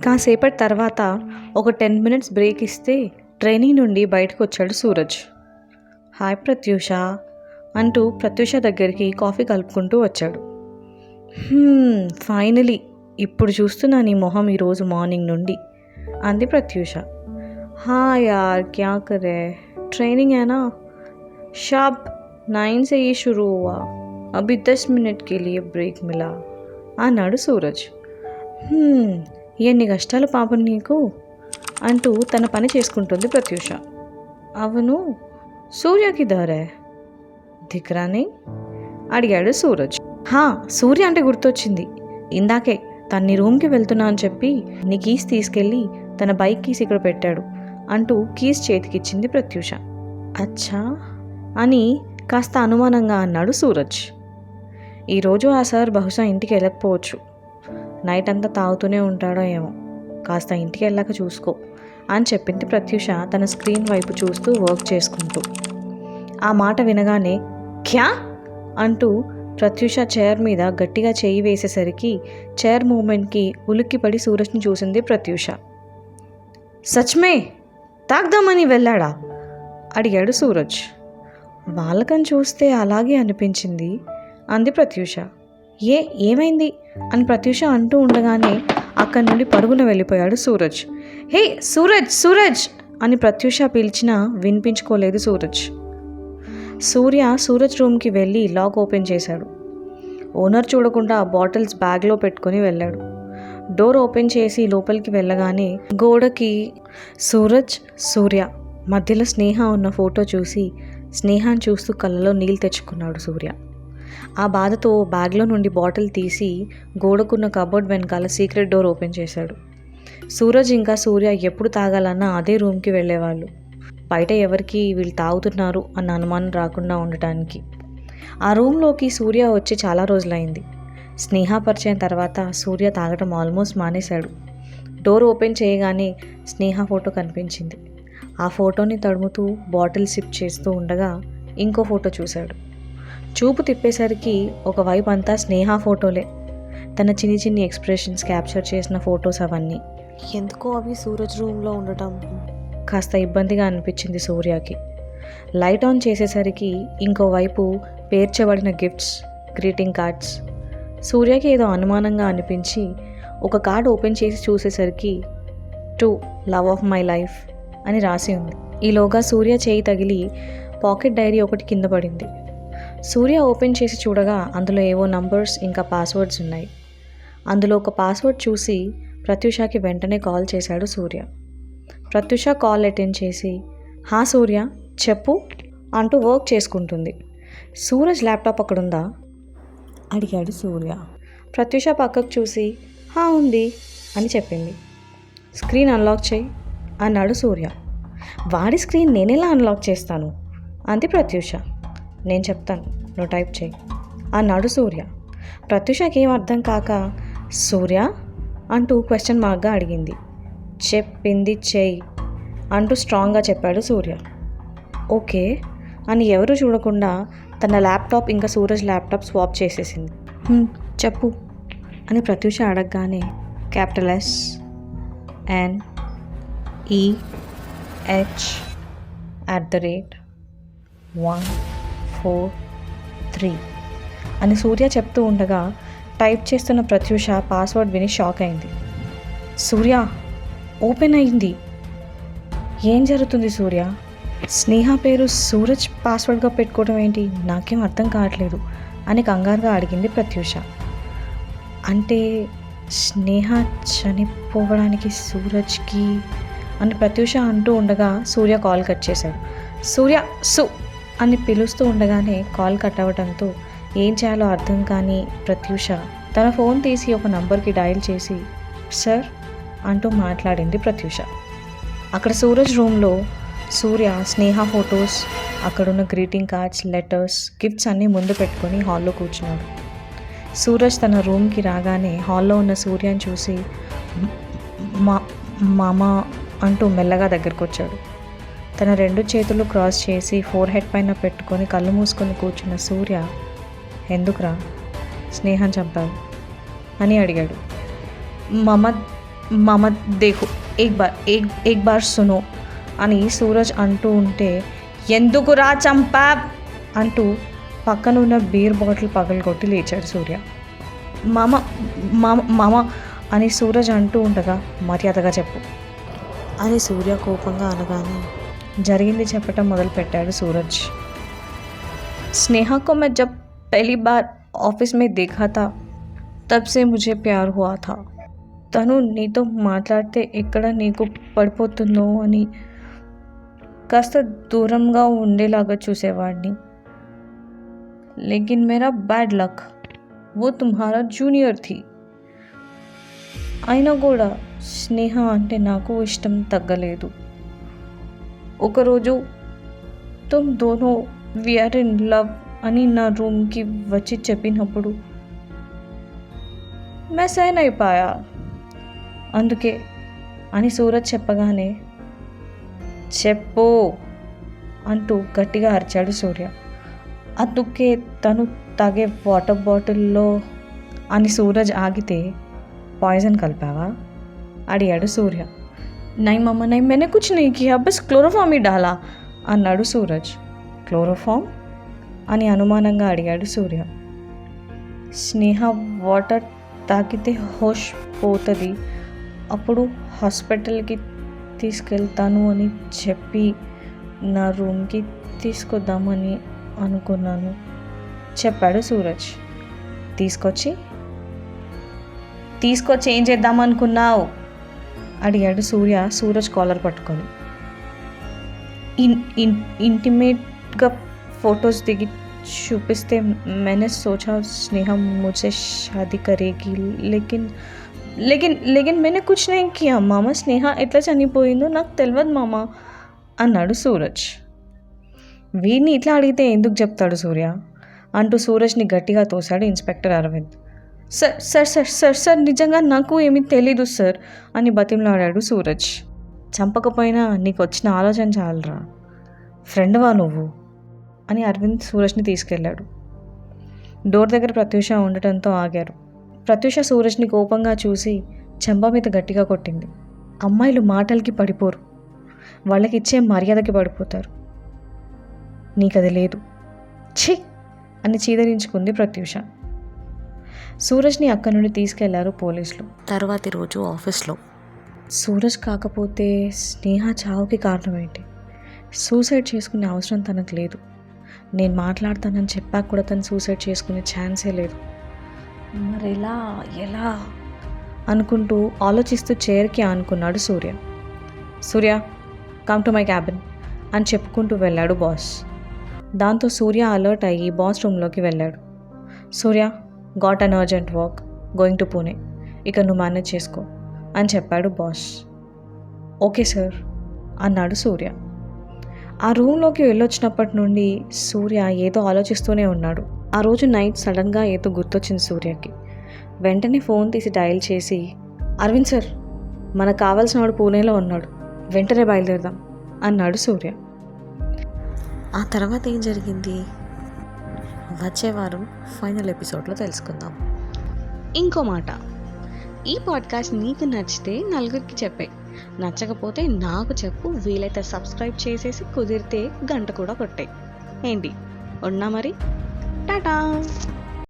కాసేపటి తర్వాత ఒక 10 మినిట్స్ బ్రేక్ ఇస్తే ట్రైనింగ్ నుండి బయటకు వచ్చాడు సూరజ్. హాయ్ ప్రత్యూష అంటూ ప్రత్యూష దగ్గరికి కాఫీ కలుపుకుంటూ వచ్చాడు. ఫైనలీ ఇప్పుడు చూస్తున్నా నీ మొహం ఈరోజు మార్నింగ్ నుండి అంది ప్రత్యూష. హా యార్ క్యా కరే ట్రైనింగ్ ఏనా షాప్ 9 से ही शुरू हुआ अभी 10 मिनट के लिए ब्रेक मिला అన్నాడు సూరజ్. ఎన్ని కష్టాలు పాపం నీకు అంటూ తన పని చేసుకుంటుంది ప్రత్యూష. అవును సూర్యకి దారే దిక్రాని అడిగాడు సూరజ్. సూర్య అంటే గుర్తొచ్చింది, ఇందాకే తన నీ రూమ్కి వెళ్తున్నా అని చెప్పి నీ కీస్ తీసుకెళ్ళి తన బైక్ కీస్ ఇక్కడ పెట్టాడు అంటూ కీస్ చేతికిచ్చింది ప్రత్యూష. అచ్చా అని కాస్త అనుమానంగా అన్నాడు సూరజ్. ఈరోజు ఆ సార్ బహుశా ఇంటికి వెళ్ళకపోవచ్చు, నైట్ అంతా తాగుతూనే ఉంటాడో ఏమో, కాస్త ఇంటికి వెళ్ళాక చూసుకో అని చెప్పింది ప్రత్యూష తన స్క్రీన్ వైపు చూస్తూ వర్క్ చేసుకుంటూ. ఆ మాట వినగానే క్యా అంటూ ప్రత్యూష చైర్ మీద గట్టిగా చేయి వేసేసరికి చైర్ మూమెంట్కి ఉలిక్కిపడి సూరజ్ని చూసింది ప్రత్యూష. సచ్మే తాగ్దామని వెళ్ళాడా అడిగాడు సూరజ్. వాళ్ళకని చూస్తే అలాగే అనిపించింది అంది ప్రత్యూష. ఏమైంది అని ప్రత్యూష అంటూ ఉండగానే అక్కడి నుండి పరుగున వెళ్ళిపోయాడు సూరజ్. హే సూరజ్ సూరజ్ అని ప్రత్యూష పిలిచినా వినిపించుకోలేదు సూరజ్. సూరజ్ రూమ్కి వెళ్ళి లాక్ ఓపెన్ చేశాడు. ఓనర్ చూడకుండా బాటిల్స్ బ్యాగ్లో పెట్టుకొని వెళ్ళాడు. డోర్ ఓపెన్ చేసి లోపలికి వెళ్ళగానే గోడకి సూర్య మధ్యలో స్నేహ ఉన్న ఫోటో చూసి స్నేహాన్ని చూస్తూ కళ్ళలో నీళ్ళు తెచ్చుకున్నాడు సూర్య. ఆ బాధతో బ్యాగ్లో నుండి బాటిల్ తీసి గోడకున్న కబోర్డ్ వెనకాల సీక్రెట్ డోర్ ఓపెన్ చేశాడు. సూరజ్ ఇంకా సూర్య ఎప్పుడు తాగాలన్నా అదే రూమ్కి వెళ్ళేవాళ్ళు, బయట ఎవరికి వీళ్ళు తాగుతున్నారు అన్న అనుమానం రాకుండా ఉండటానికి. ఆ రూమ్లోకి సూర్య వచ్చి చాలా రోజులైంది. స్నేహ పరిచయం తర్వాత సూర్య తాగటం ఆల్మోస్ట్ మానేశాడు. డోర్ ఓపెన్ చేయగానే స్నేహ ఫోటో కనిపించింది. ఆ ఫోటోని తడుముతూ బాటిల్ సిప్ చేస్తూ ఉండగా ఇంకో ఫోటో చూశాడు. చూపు తిప్పేసరికి ఒకవైపు అంతా స్నేహ ఫోటోలే, తన చిన్ని ఎక్స్ప్రెషన్స్ క్యాప్చర్ చేసిన ఫొటోస్ అవన్నీ. ఎందుకో అవి సూరజ్ రూమ్లో ఉండటం కాస్త ఇబ్బందిగా అనిపించింది సూర్యకి. లైట్ ఆన్ చేసేసరికి ఇంకోవైపు పేర్చబడిన గిఫ్ట్స్, గ్రీటింగ్ కార్డ్స్. సూర్యకి ఏదో అనుమానంగా అనిపించి ఒక కార్డ్ ఓపెన్ చేసి చూసేసరికి to love of my life అని రాసి ఉంది. ఈలోగా సూర్య చేయి తగిలి పాకెట్ డైరీ ఒకటి కింద పడింది. సూర్య ఓపెన్ చేసి చూడగా అందులో ఏవో నంబర్స్ ఇంకా పాస్వర్డ్స్ ఉన్నాయి. అందులో ఒక పాస్వర్డ్ చూసి ప్రత్యూషకి వెంటనే కాల్ చేశాడు సూర్య. ప్రత్యూష కాల్ అటెండ్ చేసి హా సూర్య చెప్పు అంటూ వర్క్ చేసుకుంటుంది. సూరజ్ ల్యాప్టాప్ అక్కడుందా అడిగాడు సూర్య. ప్రత్యూష పక్కకు చూసి ఉంది అని చెప్పింది. స్క్రీన్ అన్లాక్ చేయి అన్నాడు సూర్య. వాడి స్క్రీన్ నేనెలా అన్లాక్ చేస్తాను అంది ప్రత్యూష. నేను చెప్తాను, నువ్వు టైప్ చేయి అన్నాడు సూర్య. ప్రత్యూషకి ఏం అర్థం కాక సూర్య అంటూ క్వశ్చన్ మార్క్గా అడిగింది. చెప్పింది చెయ్యి అంటూ స్ట్రాంగ్గా చెప్పాడు సూర్య. ఓకే అని ఎవరు చూడకుండా తన ల్యాప్టాప్ ఇంకా సూరజ్ ల్యాప్టాప్ స్వాప్ చేసేసింది. చెప్పు అని ప్రత్యూష అడగగానే క్యాపిటల్ SNEH@143 అని సూర్య చెప్తూ ఉండగా టైప్ చేస్తున్న ప్రత్యూష పాస్వర్డ్ విని షాక్ అయింది. సూర్య ఓపెన్ అయింది. ఏం జరుగుతుంది సూర్య? స్నేహ పేరు సూరజ్ పాస్వర్డ్గా పెట్టుకోవడం ఏంటి? నాకేం అర్థం కావట్లేదు అని కంగారుగా అడిగింది ప్రత్యూష. అంటే స్నేహ చనిపోవడానికి సూరజ్కి అని ప్రత్యూష అంటూ ఉండగా సూర్య కాల్ కట్ చేశాడు. సూర్య అని పిలుస్తూ ఉండగానే కాల్ కట్ అవ్వడంతో ఏం చేయాలో అర్థం కాని ప్రత్యూష తన ఫోన్ తీసి ఒక నంబర్కి డయల్ చేసి సార్ అంటూ మాట్లాడింది ప్రత్యూష. అక్కడ సూరజ్ రూమ్లో సూర్య స్నేహ ఫొటోస్, అక్కడున్న గ్రీటింగ్ కార్డ్స్, లెటర్స్, గిఫ్ట్స్ అన్నీ ముందు పెట్టుకొని హాల్లో కూర్చున్నాడు. సూరజ్ తన రూమ్కి రాగానే హాల్లో ఉన్న సూర్యని చూసి మామ అంటూ మెల్లగా దగ్గరకు వచ్చాడు. తన 2 చేతులు క్రాస్ చేసి ఫోర్ హెడ్ పైన పెట్టుకొని కళ్ళు మూసుకొని కూర్చున్న సూర్య ఎందుకురా స్నేహం చంపావు అని అడిగాడు. మామ దేఖో ఏక్ బార్ సునో అని సూరజ్ అంటూ ఉంటే, ఎందుకురా చంపా అంటూ పక్కన ఉన్న బీర్ బాటిల్ పగలగొట్టి లేచాడు సూర్య. మామ మామ మామ అని సూరజ్ అంటూ ఉండగా, మర్యాదగా చెప్పు అని సూర్య కోపంగా అనగానే జరిగింది చెప్పటం మొదలుపెట్టాడు సూరజ్. स्नेहा को मैं जब पहली बार ऑफिस में देखा था तब से मुझे प्यार हुआ था. తను నీతో మాట్లాడితే ఎక్కడ నీకు పడిపోతుందో అని కాస్త దూరంగా ఉండేలాగా చూసేవాడిని. लेकिन मेरा बैड लक वो तुम्हारा जूनियर थी. అయినా కూడా స్నేహ అంటే నాకు ఇష్టం తగ్గలేదు. ఒకరోజు తుమ్ దోనో వీఆర్ ఇన్ లవ్ అని నా రూమ్కి వచ్చి చెప్పినప్పుడు మే సహన్ అయిపోయా. అందుకే అని సూరజ్ చెప్పగానే, చెప్పు అంటూ గట్టిగా అరిచాడు సూర్య. అందుకే తను తాగే వాటర్ బాటిల్లో అని సూరజ్ ఆగితే, పాయిజన్ కలిపావా అడిగాడు సూర్య. నై మమ్మ నై मैंने कुछ नहीं किया बस क्लोरोफॉर्म ही डाला అన్నాడు సూరజ్. క్లోరోఫామ్ అని అనుమానంగా అడిగాడు సూర్య. స్నేహ వాటర్ తాగితే హోష్ పోతుంది, అప్పుడు హాస్పిటల్కి తీసుకెళ్తాను అని చెప్పి నా రూమ్కి తీసుకొద్దామని అనుకున్నాను చెప్పాడు సూరజ్. తీసుకొచ్చి ఏం చేద్దామనుకున్నావు అడిగాడు సూర్య సూరజ్ కాలర్ పట్టుకొని. ఇంటిమేట్గా ఫొటోస్ దిగి చూపిస్తే मैंने सोचा स्नेहा मुझसे शादी करेगी लेकिन लेकिन लेकिन मैंने कुछ नहीं किया మామ. స్నేహ ఎట్లా చనిపోయిందో నాకు తెలియదు మామ అన్నాడు సూరజ్. వీడిని ఇట్లా అడిగితే ఎందుకు చెప్తాడు సూర్య అంటూ సూరజ్ని గట్టిగా తోశాడు inspector Aravind. Sir sir sir sir sir నిజంగా నాకు ఏమీ తెలీదు సార్ అని బతిమలాడాడు సూరజ్. చంపకపోయినా నీకు వచ్చిన ఆలోచన చాలరా, ఫ్రెండ్వా నువ్వు అని అరవింద్ సూరజ్ని తీసుకెళ్ళాడు. డోర్ దగ్గర ప్రత్యూష ఉండటంతో ఆగారు. ప్రత్యూష సూరజ్ని కోపంగా చూసి చెంప మీద గట్టిగా కొట్టింది. అమ్మాయిలు మాటలకి పడిపోరు, వాళ్ళకి ఇచ్చే మర్యాదకి పడిపోతారు. నీకది లేదు, ఛీ అని చీదరించుకుంది ప్రత్యూష. సూరజ్ని అక్కడి నుండి తీసుకెళ్లారు పోలీసులు. తర్వాతి రోజు ఆఫీస్లో సూరజ్ కాకపోతే స్నేహ చావుకి కారణం ఏంటి? సూసైడ్ చేసుకునే అవసరం తనకు లేదు. నేను మాట్లాడతానని చెప్పాక కూడా తను సూసైడ్ చేసుకునే ఛాన్సే లేదు. మరి ఎలా అనుకుంటూ ఆలోచిస్తూ చైర్కి ఆనుకున్నాడు సూర్య. సూర్య కమ్ టు మై క్యాబిన్ అని చెప్పుకుంటూ వెళ్ళాడు బాస్. దాంతో సూర్య అలర్ట్ అయ్యి బాస్ రూమ్లోకి వెళ్ళాడు. Surya got an urgent work going to Pune, ఇక నువ్వు మేనేజ్ చేసుకో అని చెప్పాడు బాస్. ఓకే సార్ అన్నాడు సూర్య. ఆ రూమ్లోకి వెళ్ళొచ్చినప్పటి నుండి సూర్య ఏదో ఆలోచిస్తూనే ఉన్నాడు. ఆ రోజు నైట్ సడన్గా ఏదో గుర్తొచ్చింది సూర్యకి. వెంటనే ఫోన్ తీసి డయల్ చేసి, అరవింద్ సార్ మనకు కావాల్సిన వాడు పూణేలో ఉన్నాడు, వెంటనే బయలుదేరదాం అన్నాడు సూర్య. ఆ తర్వాత ఏం జరిగింది వచ్చే వారం ఫైనల్ ఎపిసోడ్లో తెలుసుకుందాం. ఇంకో మాట, ఈ పాడ్కాస్ట్ నీకు నచ్చితే నలుగురికి చెప్పే, నచ్చకపోతే నాకు చెప్పు, వీలైతే సబ్స్క్రైబ్ చేసేసి కుదిరితే గంట కూడా కొట్టే. ఏంటి ఉన్నా మరి? టాటా.